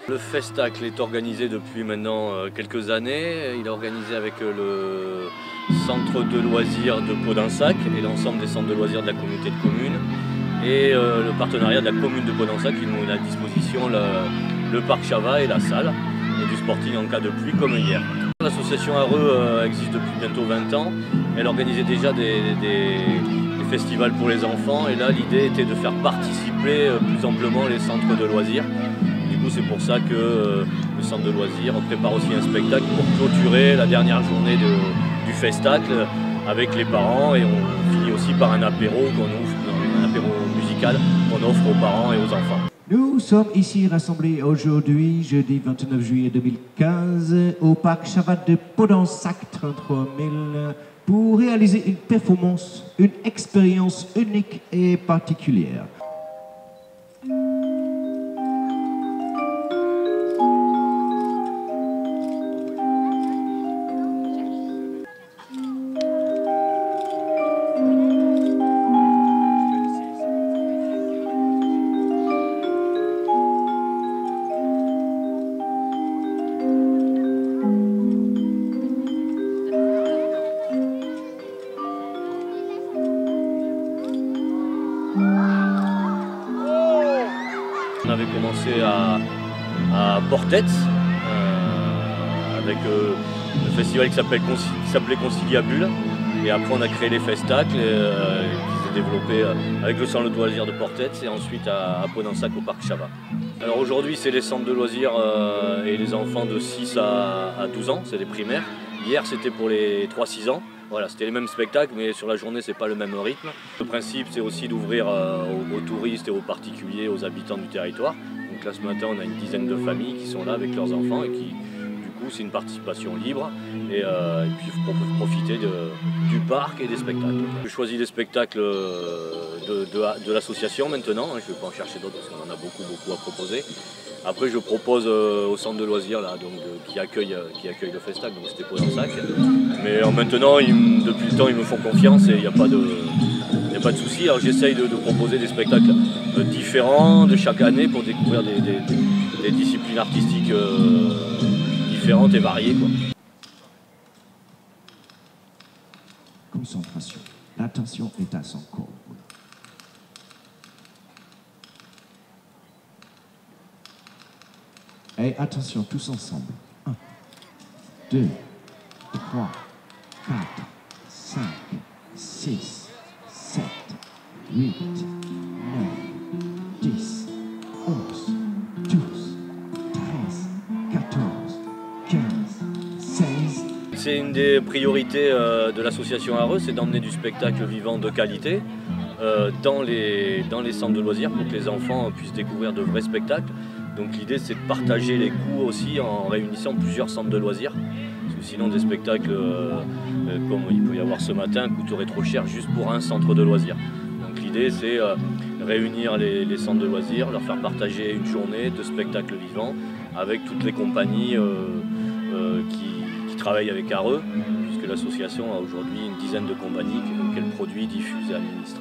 Le Festacle est organisé depuis maintenant quelques années. Il est organisé avec le centre de loisirs de Podensac et l'ensemble des centres de loisirs de la communauté de communes. Et le partenariat de la commune de Podensac qui nous met à disposition le parc Chavat et la salle et du sporting en cas de pluie comme hier. L'association Areux existe depuis bientôt 20 ans. Elle organisait déjà des festivals pour les enfants et là l'idée était de faire participer plus amplement les centres de loisirs. Du coup c'est pour ça que le centre de loisirs prépare aussi un spectacle pour clôturer la dernière journée du Festacle avec les parents et on finit aussi par un apéro musical qu'on offre aux parents et aux enfants. Nous sommes ici rassemblés aujourd'hui, jeudi 29 juillet 2015, au parc Chavat de Podensac 33 000, pour réaliser une performance, une expérience unique et particulière. On avait commencé à Portet avec le festival qui s'appelait Conciliabule et après on a créé les Festacles qui s'est développé avec le centre de loisirs de Portet et ensuite à Podensac au parc Chavat. Alors aujourd'hui c'est les centres de loisirs et les enfants de 6 à 12 ans, c'est les primaires. Hier c'était pour les 3-6 ans. Voilà, c'était les mêmes spectacles, mais sur la journée, c'est pas le même rythme. Le principe, c'est aussi d'ouvrir aux touristes et aux particuliers, aux habitants du territoire. Donc là, ce matin, on a une dizaine de familles qui sont là avec leurs enfants et qui, du coup, c'est une participation libre. Et puis, pour profiter du parc et des spectacles. Je choisis les spectacles de l'association maintenant. Je ne vais pas en chercher d'autres parce qu'on en a beaucoup à proposer. Après, je propose au centre de loisirs là, donc, qui accueille le Festacle, donc c'était Podensac. Mais maintenant, depuis le temps, ils me font confiance et il n'y a pas de souci. Alors j'essaye de proposer des spectacles différents de chaque année pour découvrir des disciplines artistiques différentes et variées, quoi. Concentration. L'attention est à son comble. Et attention, tous ensemble. 1, 2, 3, 4, 5, 6, 7, 8, 9, 10, 11, 12, 13, 14, 15, 16. C'est une des priorités de l'association Areux, c'est d'emmener du spectacle vivant de qualité dans les centres de loisirs pour que les enfants puissent découvrir de vrais spectacles. Donc l'idée c'est de partager les coûts aussi en réunissant plusieurs centres de loisirs. Parce que sinon des spectacles comme il peut y avoir ce matin coûteraient trop cher juste pour un centre de loisirs. Donc l'idée c'est réunir les centres de loisirs, leur faire partager une journée de spectacles vivants avec toutes les compagnies qui travaillent avec Areux, puisque l'association a aujourd'hui une dizaine de compagnies qu'elle produit, diffuse et administre.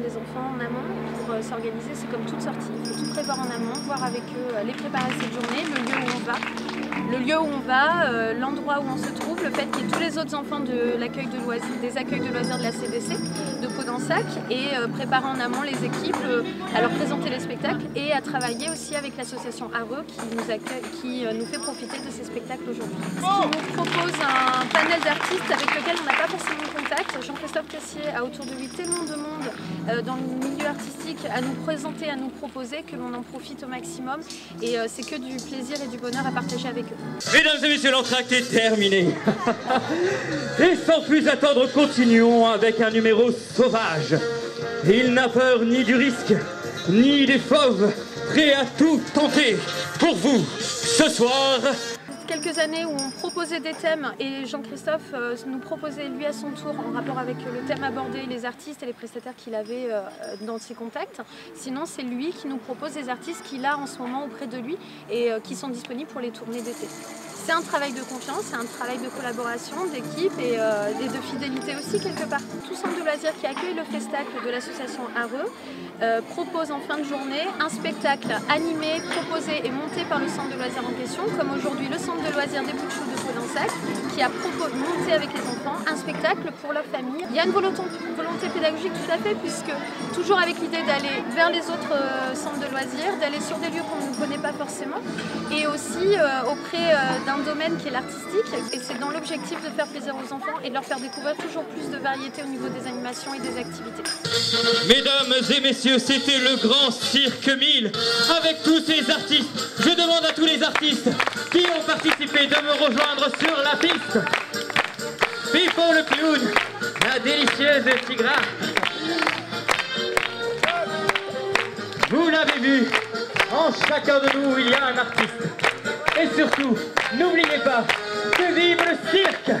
Des enfants en amont pour s'organiser, c'est comme toute sortie. tout prévoir en amont, voir avec eux les préparer cette journée, le lieu où on va, l'endroit où on se trouve, le fait qu'il y ait tous les autres enfants de l'accueil de loisirs, des accueils de loisirs de la CDC, de Pau-d'Ensac, et préparer en amont les équipes, à leur présenter les spectacles et à travailler aussi avec l'association Areux qui nous fait profiter de ces spectacles aujourd'hui. Qui nous propose un panel d'artistes avec lequel on n'a pas forcément contact. Jean-Christophe Cassier a autour de lui tellement de monde dans le milieu artistique à nous présenter, à nous proposer, que l'on en profite au maximum, et c'est que du plaisir et du bonheur à partager avec eux. Mesdames et messieurs, l'entracte est terminé. Et sans plus attendre, continuons avec un numéro sauvage. Il n'a peur ni du risque, ni des fauves, prêt à tout tenter pour vous ce soir. Quelques années où on proposait des thèmes et Jean-Christophe nous proposait lui à son tour en rapport avec le thème abordé, les artistes et les prestataires qu'il avait dans ses contacts. Sinon c'est lui qui nous propose des artistes qu'il a en ce moment auprès de lui et qui sont disponibles pour les tournées d'été. C'est un travail de confiance, c'est un travail de collaboration, d'équipe et de fidélité aussi quelque part. Tout centre de loisirs qui accueille le Festac de l'association Areux propose en fin de journée un spectacle animé, proposé et monté par le centre de loisirs en question, comme aujourd'hui le centre de loisirs des Bouches de Pau-d'Ensac qui a monté avec les enfants un spectacle pour leur famille. Il y a une volonté pédagogique tout à fait, puisque toujours avec l'idée d'aller vers les autres centres de loisirs, d'aller sur des lieux qu'on ne connaît pas forcément, et aussi auprès d'un domaine qui est l'artistique, et c'est dans l'objectif de faire plaisir aux enfants et de leur faire découvrir toujours plus de variété au niveau des animations et des activités. Mesdames et messieurs, c'était le grand Cirque 1000 avec tous ces artistes. Je demande à tous les artistes qui ont participé de me rejoindre sur la piste. Pipo le clown, la délicieuse Tigra. Vous l'avez vu, en chacun de nous il y a un artiste. Et surtout, n'oubliez pas que vive le cirque!